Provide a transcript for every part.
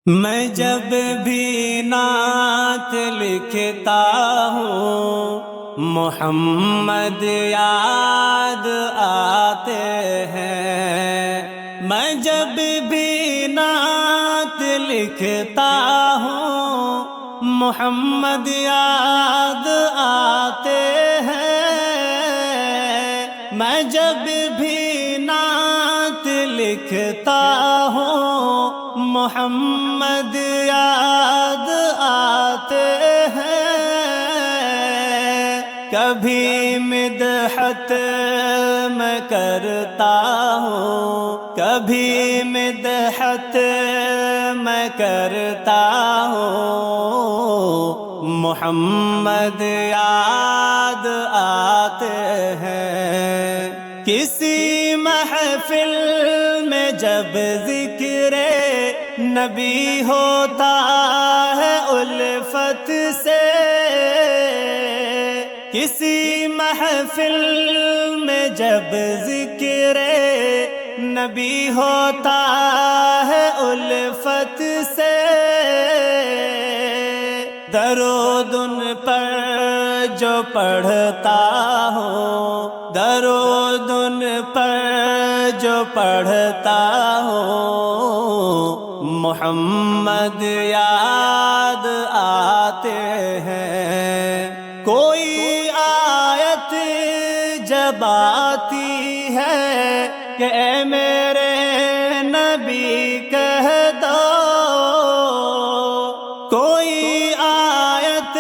میں جب بھی نعت لکھتا ہوں محمد یاد آتے ہیں۔ میں جب بھی نعت لکھتا ہوں محمد یاد آتے ہیں۔ میں جب بھی نعت لکھتا ہوں محمد یاد آتے ہیں۔ کبھی مدحت میں کرتا ہوں، کبھی مدحت میں کرتا ہوں، محمد یاد آتے ہیں۔ کسی محفل میں جب ذکر نبی ہوتا ہے الفت سے، کسی محفل میں جب ذکر نبی ہوتا ہے الفت سے، درود ان پر جو پڑھتا ہوں، درود ان پر جو پڑھتا ہوں، محمد یاد آتے ہیں۔ کوئی آیت جب آتی ہے کہ اے میرے نبی کہہ دو، کوئی آیت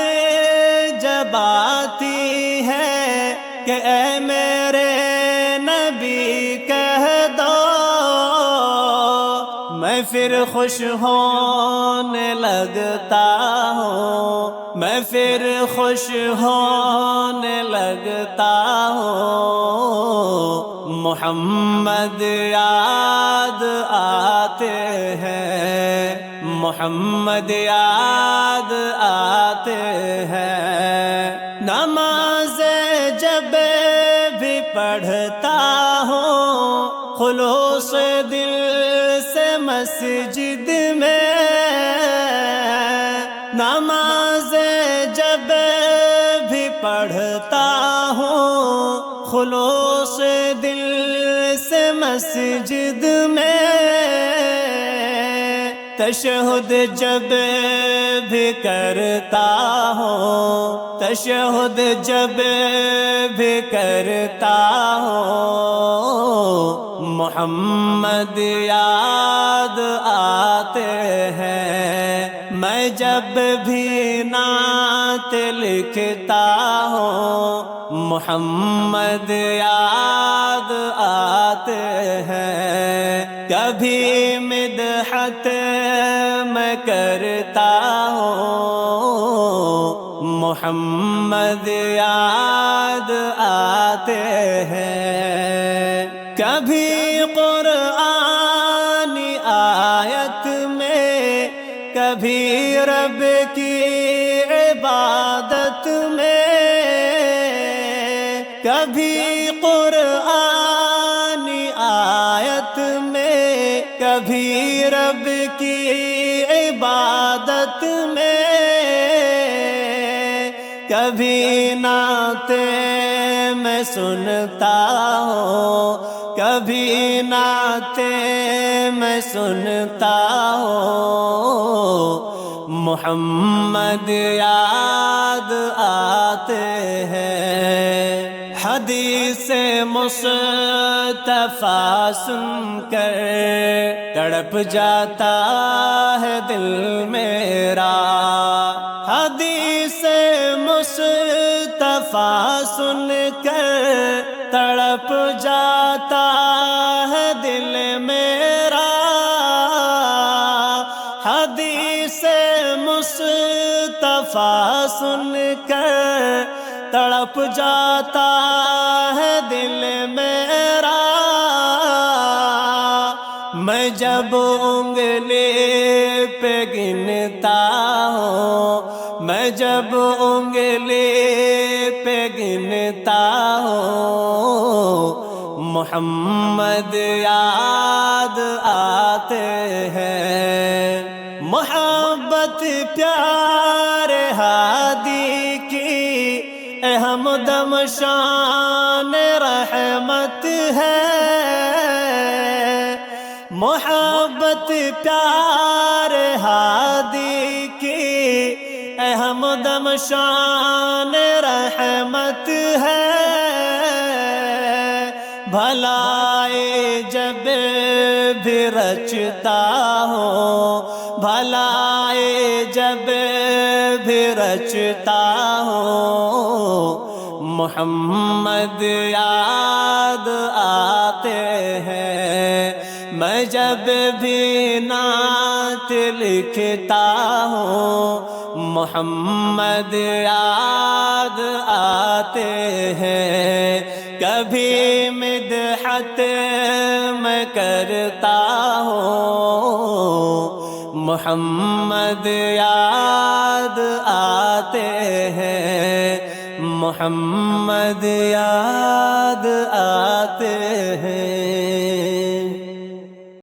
جب آتی ہے کہ اے میرے نبی کہہ دو، میں پھر خوش ہونے لگتا ہوں، میں پھر خوش ہونے لگتا ہوں، محمد یاد آتے ہیں، محمد یاد آتے ہیں۔ نماز جب بھی پڑھتا ہوں خلوص دل سے مسجد میں، نماز جب بھی پڑھتا ہوں خلوص دل سے مسجد میں، تشہد جب بھی کرتا ہوں، تشہد جب بھی کرتا ہوں، محمد یاد آتے ہیں۔ میں جب بھی نعت لکھتا ہوں محمد یاد آتے ہیں۔ کبھی مدحت میں کرتا ہوں، محمد یاد آتے ہیں۔ کبھی قرآنی آیت میں، کبھی رب کی عبادت میں، کبھی قرآنی آیت میں، کبھی رب کی عبادت میں، کبھی نعتیں میں سنتا ہوں، کبھی نعتیں میں سنتا ہوں، محمد یاد آتے ہیں۔ حدیث مصطفیٰ سن کر تڑپ جاتا ہے دل میرا، حدیث مصطفیٰ سن کر تڑپ جاتا ہے دل میرا، حدیث مصطفیٰ سن کر تڑپ جاتا ہے دل میرا۔ میں جب انگلی پہ گنتا ہوں، میں جب انگلی پہ گنتا ہوں، محمد یاد آتے ہیں۔ محبت پیار ہادی کی اے ہمدم شان رحمت ہے، محبت پیار ہادی کی اے ہمدم شان رحمت ہے، بھلائی جب بھی رچتا ہوں، بھلائی جب بھی رچتا ہوں، محمد یاد آتے ہیں، میں جب بھی نعت لکھتا ہوں، محمد یاد آتے ہیں، کبھی مدحت میں کرتا ہوں، محمد یاد آتے ہیں، محمد یاد آتے ہیں۔